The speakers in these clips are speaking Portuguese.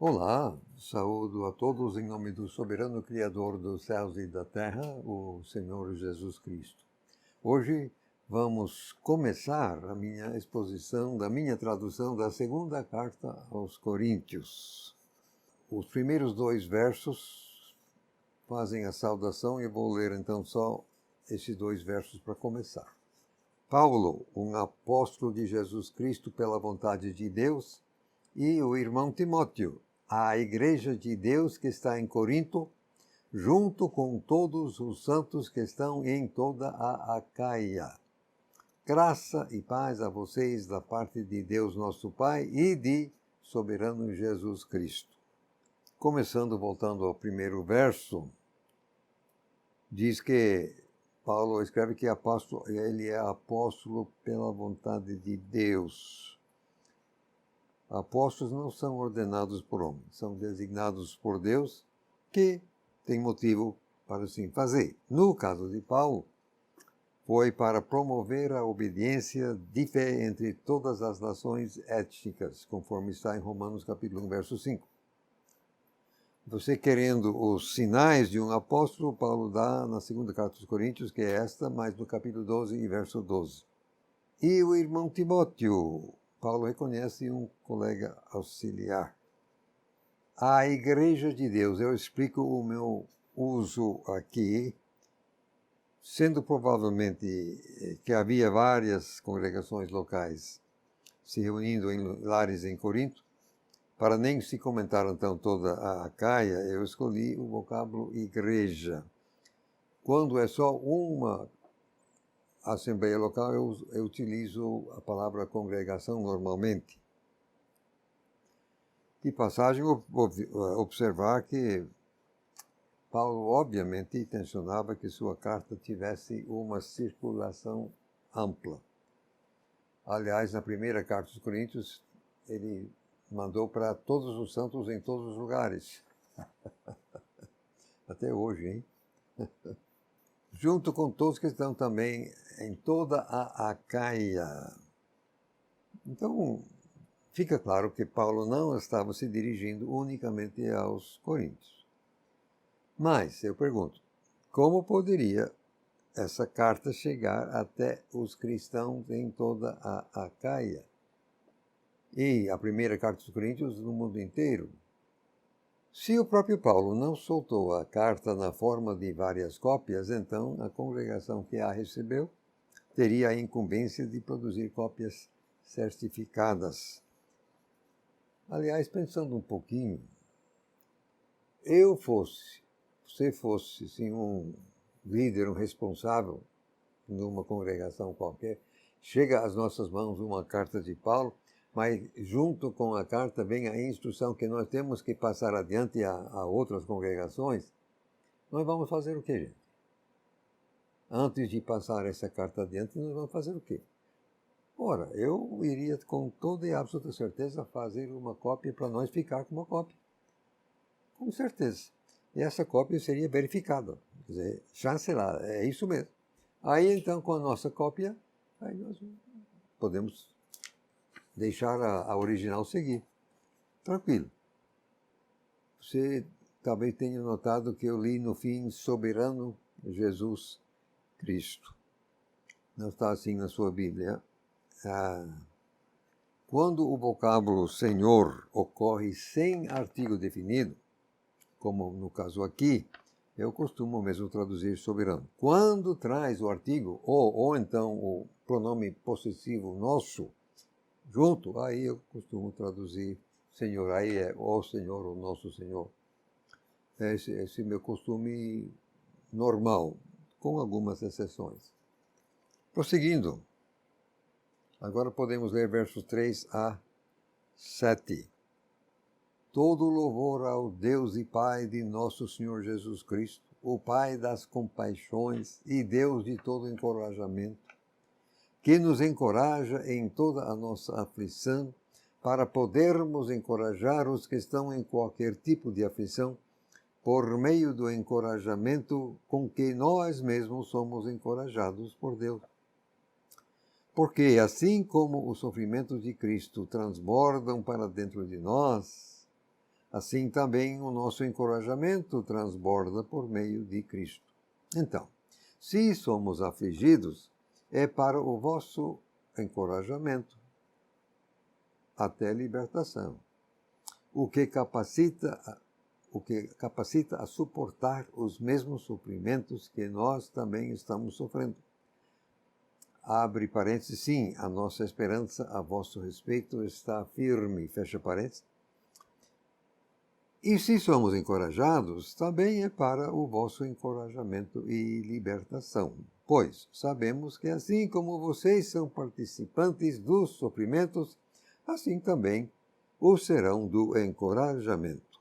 Olá, saúdo a todos em nome do soberano Criador dos céus e da terra, o Senhor Jesus Cristo. Hoje vamos começar a minha exposição da minha tradução da segunda carta aos Coríntios. Os primeiros dois versos fazem a saudação e eu vou ler então só esses dois versos para começar. Paulo, um apóstolo de Jesus Cristo pela vontade de Deus, e o irmão Timóteo, à igreja de Deus que está em Corinto, junto com todos os santos que estão em toda a Acaia. Graça e paz a vocês da parte de Deus nosso Pai e de soberano Jesus Cristo. Começando, voltando ao primeiro verso, diz que Paulo escreve que ele é apóstolo pela vontade de Deus. Apóstolos não são ordenados por homens, são designados por Deus, que tem motivo para assim fazer. No caso de Paulo, foi para promover a obediência de fé entre todas as nações étnicas, conforme está em Romanos capítulo 1, verso 5. Você querendo os sinais de um apóstolo, Paulo dá na segunda carta dos Coríntios, que é esta, mas no capítulo 12 e verso 12. E o irmão Timóteo, Paulo reconhece um colega auxiliar. A igreja de Deus, eu explico o meu uso aqui, sendo provavelmente que havia várias congregações locais se reunindo em lares em Corinto, para nem se comentar então toda a Acaia, eu escolhi o vocábulo igreja. Quando é só uma assembleia local, eu utilizo a palavra congregação normalmente. De passagem, observar que Paulo obviamente intencionava que sua carta tivesse uma circulação ampla. Aliás, na primeira carta dos Coríntios, ele mandou para todos os santos em todos os lugares. Até hoje, hein? Junto com todos que estão também em toda a Acaia. Então, fica claro que Paulo não estava se dirigindo unicamente aos coríntios. Mas, eu pergunto, como poderia essa carta chegar até os cristãos em toda a Acaia? E a primeira carta dos Coríntios no mundo inteiro? Se o próprio Paulo não soltou a carta na forma de várias cópias, então a congregação que a recebeu teria a incumbência de produzir cópias certificadas. Aliás, pensando um pouquinho, você fosse sim, um líder, um responsável numa congregação qualquer, chega às nossas mãos uma carta de Paulo, mas junto com a carta vem a instrução que nós temos que passar adiante a outras congregações. Nós vamos fazer o quê, gente? Antes de passar essa carta adiante, nós vamos fazer o quê? Ora, eu iria com toda e absoluta certeza fazer uma cópia para nós ficar com uma cópia. Com certeza. E essa cópia seria verificada, quer dizer, chancelada, é isso mesmo. Aí então, com a nossa cópia, aí nós podemos deixar a original seguir. Tranquilo. Você talvez tenha notado que eu li no fim soberano Jesus Cristo. Não está assim na sua Bíblia. Quando o vocábulo Senhor ocorre sem artigo definido, como no caso aqui, eu costumo mesmo traduzir soberano. Quando traz o artigo, ou então o pronome possessivo nosso, junto, aí eu costumo traduzir Senhor, aí é o Senhor, o nosso Senhor. Esse é meu costume normal, com algumas exceções. Prosseguindo, agora podemos ler versos 3 a 7. Todo louvor ao Deus e Pai de nosso Senhor Jesus Cristo, o Pai das compaixões e Deus de todo encorajamento, que nos encoraja em toda a nossa aflição, para podermos encorajar os que estão em qualquer tipo de aflição, por meio do encorajamento com que nós mesmos somos encorajados por Deus. Porque assim como os sofrimentos de Cristo transbordam para dentro de nós, assim também o nosso encorajamento transborda por meio de Cristo. Então, se somos afligidos, é para o vosso encorajamento até libertação, o que capacita a suportar os mesmos sofrimentos que nós também estamos sofrendo. Abre parênteses, sim, a nossa esperança a vosso respeito está firme, fecha parênteses. E se somos encorajados, também é para o vosso encorajamento e libertação. Pois sabemos que assim como vocês são participantes dos sofrimentos, assim também o serão do encorajamento.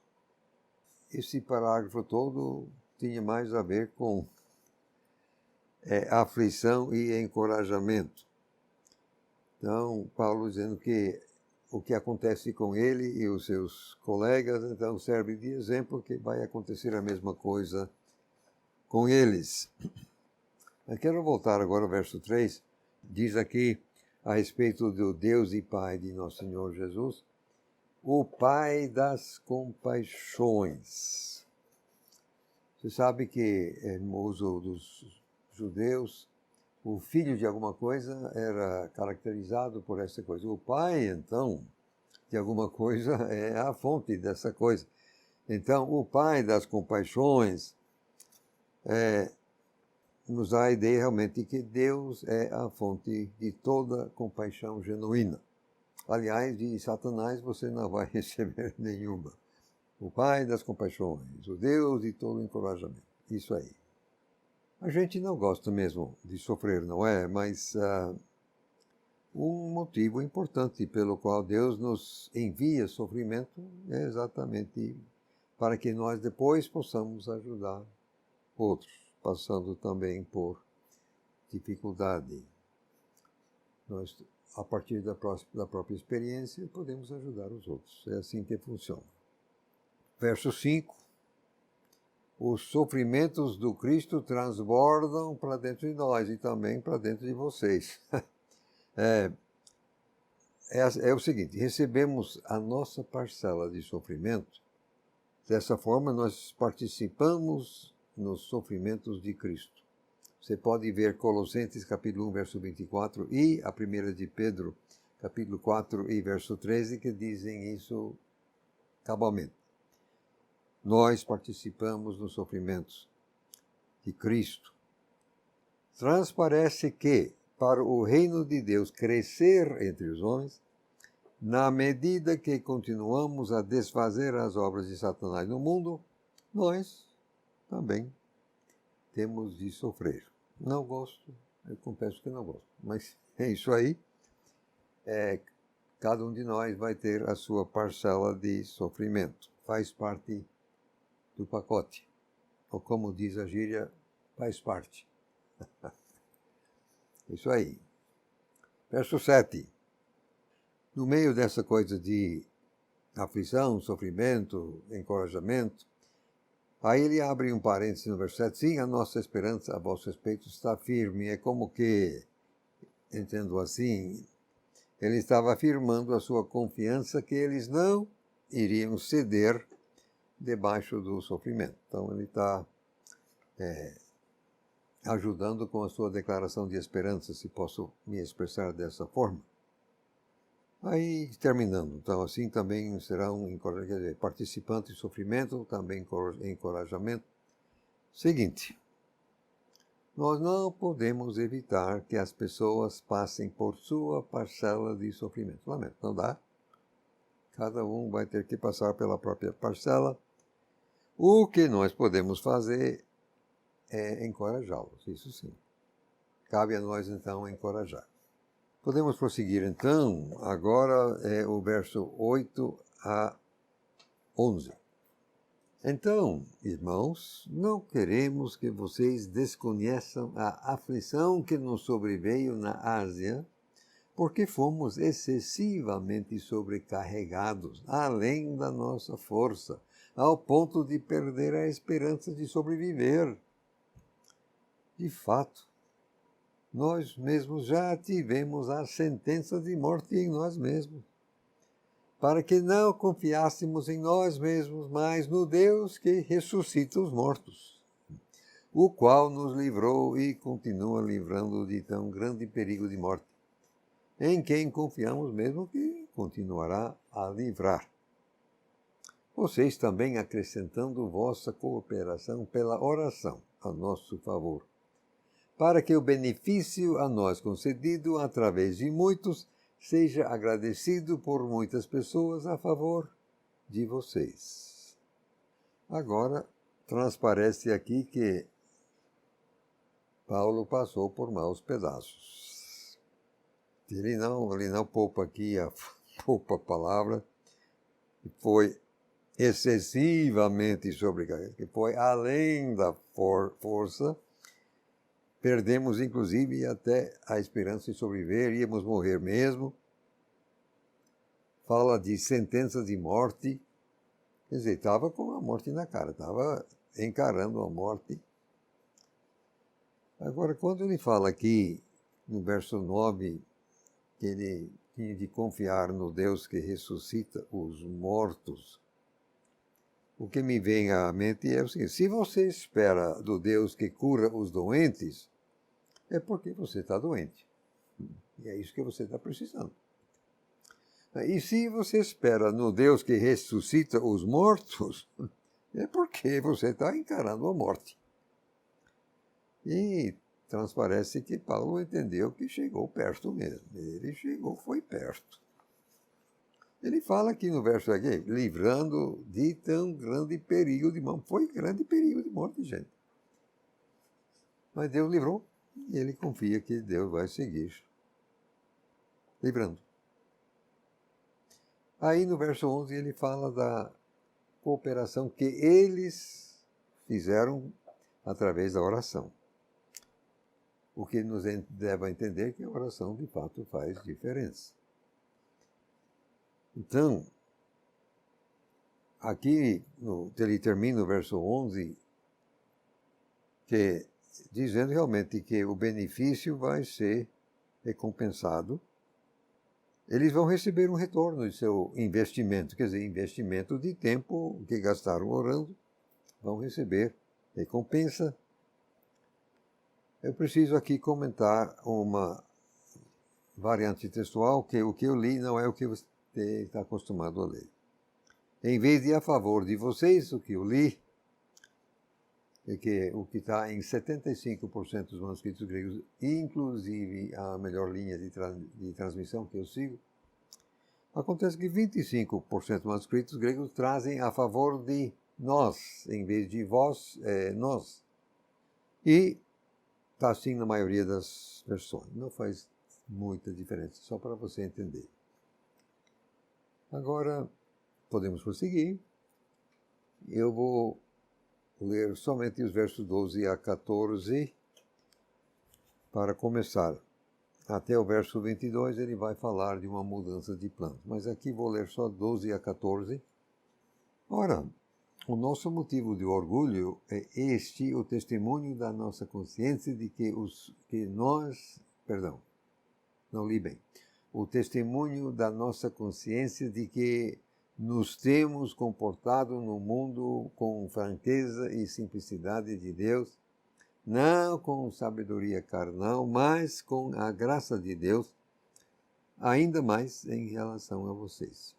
Esse parágrafo todo tinha mais a ver com aflição e encorajamento. Então, Paulo dizendo que o que acontece com ele e os seus colegas, então serve de exemplo que vai acontecer a mesma coisa com eles. Eu quero voltar agora ao verso 3, diz aqui a respeito do Deus e Pai de nosso Senhor Jesus, o Pai das compaixões. Você sabe que no uso dos judeus, o filho de alguma coisa era caracterizado por essa coisa. O pai, então, de alguma coisa é a fonte dessa coisa. Então, o pai das compaixões nos dá a ideia realmente de que Deus é a fonte de toda compaixão genuína. Aliás, de Satanás você não vai receber nenhuma. O pai das compaixões, o Deus de todo encorajamento. Isso aí. A gente não gosta mesmo de sofrer, não é? Mas um motivo importante pelo qual Deus nos envia sofrimento é exatamente para que nós depois possamos ajudar outros, passando também por dificuldade. Nós, a partir da própria experiência, podemos ajudar os outros. É assim que funciona. Verso 5. Os sofrimentos do Cristo transbordam para dentro de nós e também para dentro de vocês. É o seguinte, recebemos a nossa parcela de sofrimento. Dessa forma, nós participamos nos sofrimentos de Cristo. Você pode ver Colossenses capítulo 1, verso 24 e a 1 de Pedro, capítulo 4 e verso 13, que dizem isso cabalmente. Nós participamos nos sofrimentos de Cristo. Transparece que, para o reino de Deus crescer entre os homens, na medida que continuamos a desfazer as obras de Satanás no mundo, nós também temos de sofrer. Não gosto, eu confesso que não gosto, mas é isso aí. Cada um de nós vai ter a sua parcela de sofrimento. Faz parte do pacote. Ou como diz a gíria, faz parte. Isso aí. Verso 7. No meio dessa coisa de aflição, sofrimento, encorajamento, aí ele abre um parênteses no verso 7. Sim, a nossa esperança a vosso respeito está firme. É como que, entendo assim, ele estava afirmando a sua confiança que eles não iriam ceder debaixo do sofrimento. Então ele está ajudando com a sua declaração de esperança, se posso me expressar dessa forma. Aí, terminando, então assim também serão participantes de sofrimento, também encorajamento. Seguinte, nós não podemos evitar que as pessoas passem por sua parcela de sofrimento. Lamento, não dá. Cada um vai ter que passar pela própria parcela. O que nós podemos fazer é encorajá-los, isso sim. Cabe a nós, então, encorajar. Podemos prosseguir, então, agora o verso 8 a 11. Então, irmãos, não queremos que vocês desconheçam a aflição que nos sobreveio na Ásia, porque fomos excessivamente sobrecarregados, além da nossa força, ao ponto de perder a esperança de sobreviver. De fato, nós mesmos já tivemos a sentença de morte em nós mesmos. para que não confiássemos em nós mesmos, mas no Deus que ressuscita os mortos, o qual nos livrou e continua livrando de tão grande perigo de morte, em quem confiamos mesmo que continuará a livrar. Vocês também acrescentando vossa cooperação pela oração a nosso favor, para que o benefício a nós concedido através de muitos seja agradecido por muitas pessoas a favor de vocês. Agora, transparece aqui que Paulo passou por maus pedaços. Ele não poupa aqui poupa a palavra, que foi excessivamente sobrecarregado, que foi além da força. Perdemos, inclusive, até a esperança de sobreviver, íamos morrer mesmo. Fala de sentença de morte. Quer dizer, estava com a morte na cara, estava encarando a morte. Agora, quando ele fala aqui, no verso 9, que ele tinha de confiar no Deus que ressuscita os mortos, o que me vem à mente é o seguinte: se você espera do Deus que cura os doentes, é porque você está doente. E é isso que você está precisando. E se você espera no Deus que ressuscita os mortos, é porque você está encarando a morte. E transparece que Paulo entendeu que chegou perto mesmo. Ele chegou, foi perto. Ele fala aqui no verso aqui, livrando de tão grande perigo de morte. Foi grande perigo de morte, gente. Mas Deus livrou e ele confia que Deus vai seguir livrando. Aí no verso 11 ele fala da cooperação que eles fizeram através da oração. O que nos leva a entender que a oração de fato faz diferença. Então, aqui ele termina o verso 11, dizendo realmente que o benefício vai ser recompensado. Eles vão receber um retorno de seu investimento, quer dizer, investimento de tempo que gastaram orando, vão receber recompensa. Eu preciso aqui comentar uma variante textual, que o que eu li não é o que você está acostumado a ler. Em vez de a favor de vocês, o que eu li, é que o que está em 75% dos manuscritos gregos, inclusive a melhor linha de transmissão que eu sigo, acontece que 25% dos manuscritos gregos trazem a favor de nós, em vez de vós, nós. E está assim na maioria das versões. Não faz muita diferença, só para você entender. Agora, podemos prosseguir. Eu vou ler somente os versos 12 a 14 para começar. Até o verso 22 ele vai falar de uma mudança de planos. Mas aqui vou ler só 12 a 14. Ora, o nosso motivo de orgulho é o testemunho da nossa consciência de o testemunho da nossa consciência de que nos temos comportado no mundo com franqueza e simplicidade de Deus, não com sabedoria carnal, mas com a graça de Deus, ainda mais em relação a vocês.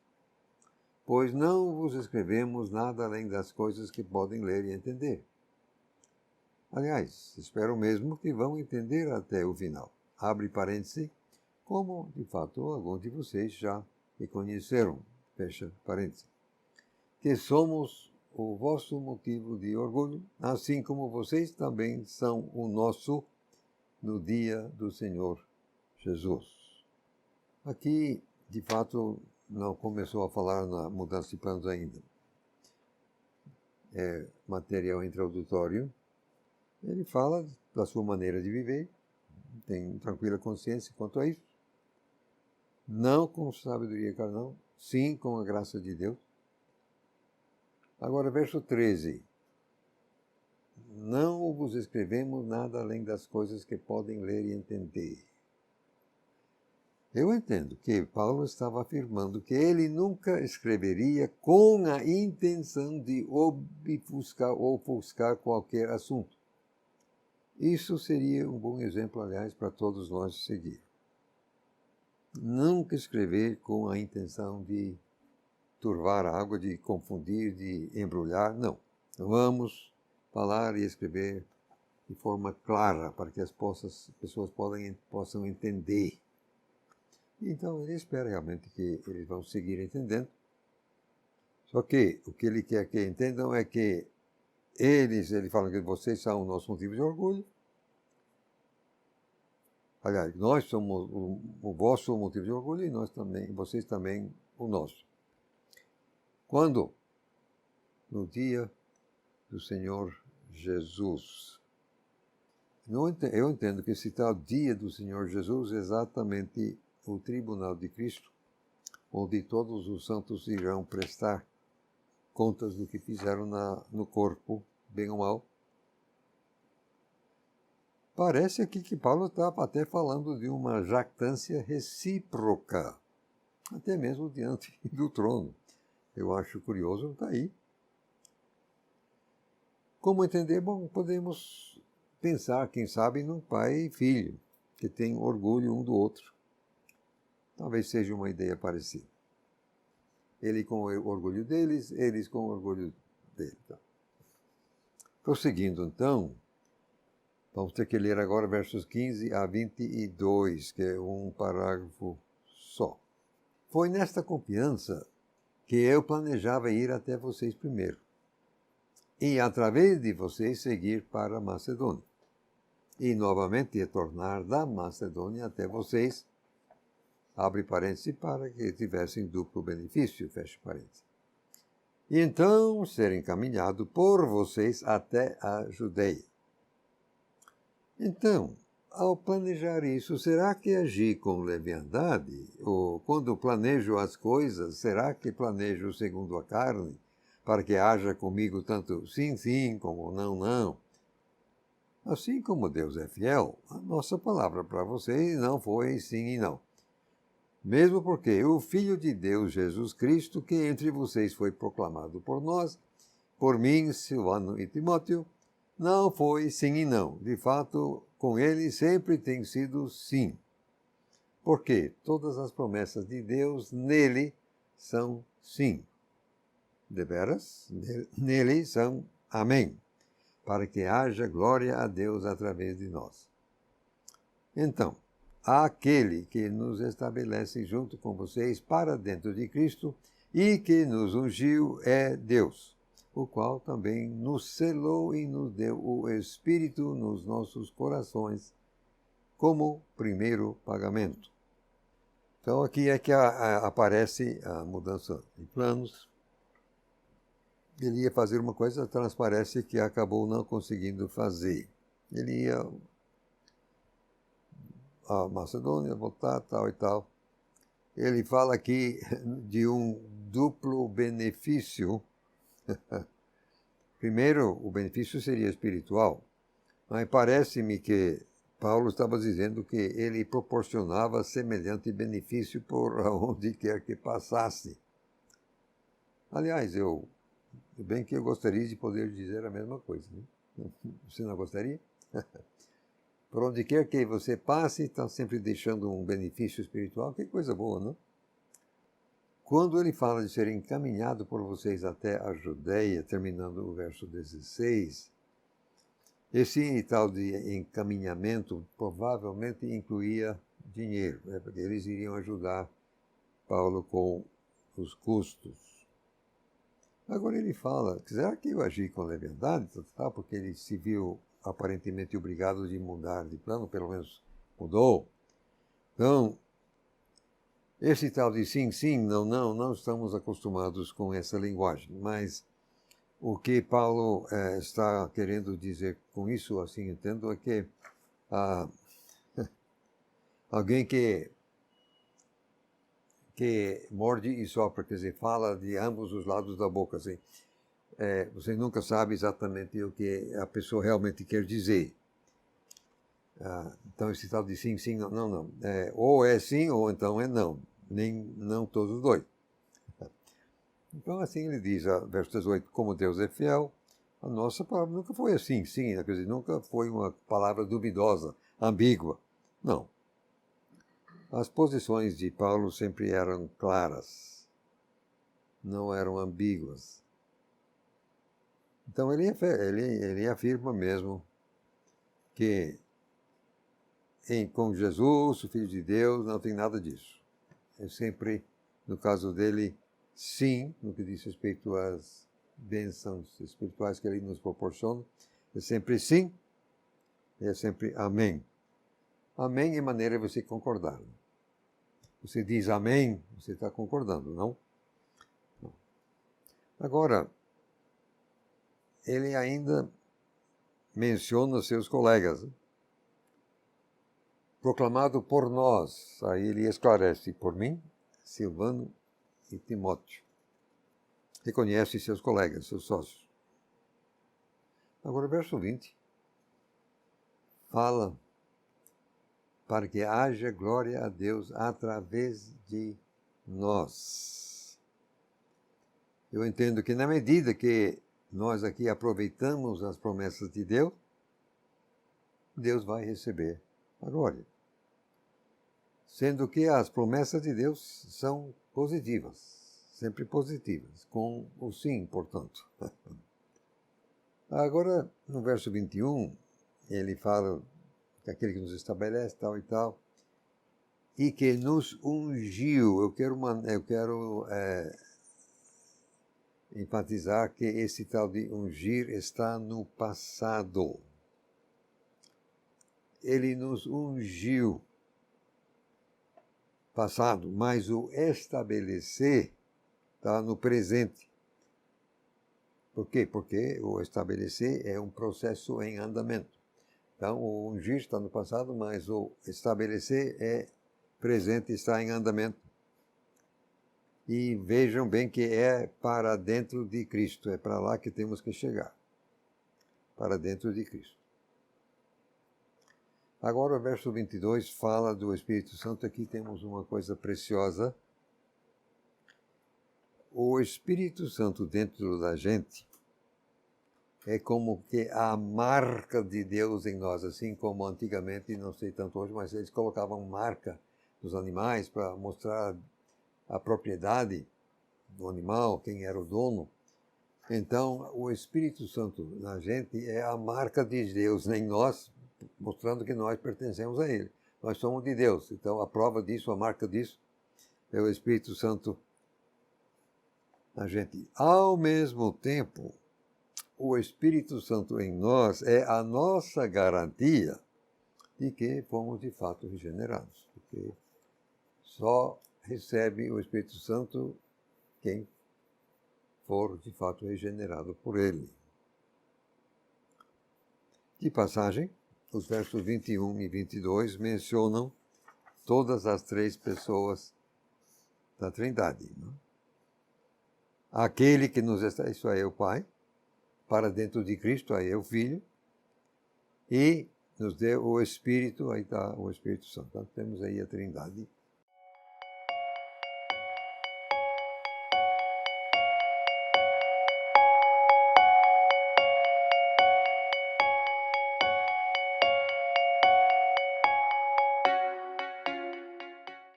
Pois não vos escrevemos nada além das coisas que podem ler e entender. Aliás, espero mesmo que vão entender até o final. Abre parêntese, como de fato alguns de vocês já me conheceram. Fecha parêntese. Que somos o vosso motivo de orgulho, assim como vocês também são o nosso no dia do Senhor Jesus. Aqui, de fato, não começou a falar na mudança de planos ainda. É material introdutório. Ele fala da sua maneira de viver, tem tranquila consciência quanto a isso. Não com sabedoria carnal, sim com a graça de Deus. Agora, verso 13. Não vos escrevemos nada além das coisas que podem ler e entender. Eu entendo que Paulo estava afirmando que ele nunca escreveria com a intenção de obfuscar ou ofuscar qualquer assunto. Isso seria um bom exemplo, aliás, para todos nós seguir. Nunca escrever com a intenção de turvar a água, de confundir, de embrulhar, não. Vamos falar e escrever de forma clara para que as pessoas possam entender. Então, ele espera realmente que eles vão seguir entendendo. Só que o que ele quer que entendam é que ele fala que vocês são o nosso motivo de orgulho. Aliás, nós somos o vosso motivo de orgulho e nós também, vocês também o nosso. Quando? No dia do Senhor Jesus. Eu entendo que esse tal dia do Senhor Jesus é exatamente o tribunal de Cristo, onde todos os santos irão prestar contas do que fizeram no corpo, bem ou mal. Parece aqui que Paulo estava até falando de uma jactância recíproca, até mesmo diante do trono. Eu acho curioso, está aí. Como entender? Bom, podemos pensar, quem sabe, num pai e filho, que tem orgulho um do outro. Talvez seja uma ideia parecida. Ele com o orgulho deles, eles com o orgulho dele. Tá? Prosseguindo, então, vamos ter que ler agora versos 15 a 22, que é um parágrafo só. Foi nesta confiança que eu planejava ir até vocês primeiro, e através de vocês seguir para a Macedônia, e novamente retornar da Macedônia até vocês, abre parênteses, para que tivessem duplo benefício, fecha parênteses. E então ser encaminhado por vocês até a Judeia. Então, ao planejar isso, será que agi com leviandade? Ou quando planejo as coisas, será que planejo segundo a carne? Para que haja comigo tanto sim, sim, como não, não. Assim como Deus é fiel, a nossa palavra para vocês não foi sim e não. Mesmo porque o Filho de Deus, Jesus Cristo, que entre vocês foi proclamado por nós, por mim, Silvano e Timóteo, não foi sim e não. De fato, com ele sempre tem sido sim. Porque todas as promessas de Deus nele são sim. Deveras, nele são amém. Para que haja glória a Deus através de nós. Então, aquele que nos estabelece junto com vocês para dentro de Cristo e que nos ungiu é Deus, o qual também nos selou e nos deu o Espírito nos nossos corações como primeiro pagamento. Então aqui é que aparece a mudança de planos. Ele ia fazer uma coisa, transparece que acabou não conseguindo fazer. Ele ia a Macedônia, voltar, tal e tal. Ele fala aqui de um duplo benefício. Primeiro, o benefício seria espiritual, mas parece-me que Paulo estava dizendo que ele proporcionava semelhante benefício por onde quer que passasse. Aliás, bem que eu gostaria de poder dizer a mesma coisa, né? Você não gostaria? Por onde quer que você passe, está sempre deixando um benefício espiritual. Que coisa boa, não? Quando ele fala de ser encaminhado por vocês até a Judeia, terminando o verso 16, esse tal de encaminhamento provavelmente incluía dinheiro, né? Porque eles iriam ajudar Paulo com os custos. Agora ele fala, será que eu agi com leviandade? Porque ele se viu aparentemente obrigado de mudar de plano, pelo menos mudou. Então, esse tal de sim, sim, não, não, não estamos acostumados com essa linguagem, mas o que Paulo está querendo dizer com isso, assim entendo, é que alguém que morde e sopra, quer dizer, fala de ambos os lados da boca, assim. Você nunca sabe exatamente o que a pessoa realmente quer dizer. Então esse tal de sim, sim, não, não, não. Ou é sim, ou então é não. Nem não todos os dois. Então assim ele diz, verso 18, como Deus é fiel, a nossa palavra nunca foi assim, sim, quer dizer, nunca foi uma palavra duvidosa, ambígua. Não. As posições de Paulo sempre eram claras, não eram ambíguas. Então ele afirma mesmo que com Jesus, o Filho de Deus, não tem nada disso. É sempre, no caso dele, sim, no que diz respeito às bênçãos espirituais que ele nos proporciona. É sempre sim, é sempre amém. Amém é maneira de você concordar. Você diz amém, você está concordando, não? Não. Agora, ele ainda menciona seus colegas. Proclamado por nós, aí ele esclarece, por mim, Silvano e Timóteo. Reconhece seus colegas, seus sócios. Agora, o verso 20 fala para que haja glória a Deus através de nós. Eu entendo que na medida que nós aqui aproveitamos as promessas de Deus, Deus vai receber a glória. Sendo que as promessas de Deus são positivas, sempre positivas, com o sim, portanto. Agora, no verso 21, ele fala que aquele que nos estabelece, tal e tal, e que nos ungiu. Eu quero enfatizar que esse tal de ungir está no passado. Ele nos ungiu, passado, mas o estabelecer está no presente. Por quê? Porque o estabelecer é um processo em andamento. Então, o ungir está no passado, mas o estabelecer é presente, está em andamento. E vejam bem que é para dentro de Cristo, é para lá que temos que chegar. Para dentro de Cristo. Agora o verso 22 fala do Espírito Santo. Aqui temos uma coisa preciosa. O Espírito Santo dentro da gente é como que a marca de Deus em nós, assim como antigamente, não sei tanto hoje, mas eles colocavam marca nos animais para mostrar a propriedade do animal, quem era o dono. Então, o Espírito Santo na gente é a marca de Deus em nós, mostrando que nós pertencemos a Ele. Nós somos de Deus. Então, a prova disso, a marca disso, é o Espírito Santo na gente. Ao mesmo tempo, o Espírito Santo em nós é a nossa garantia de que fomos de fato regenerados. Porque só recebe o Espírito Santo quem for de fato regenerado por Ele. De passagem, os versos 21 e 22 mencionam todas as três pessoas da Trindade. Não? Aquele que nos está, isso aí é o Pai, para dentro de Cristo, aí é o Filho, e nos deu o Espírito, aí está o Espírito Santo. Então temos aí a Trindade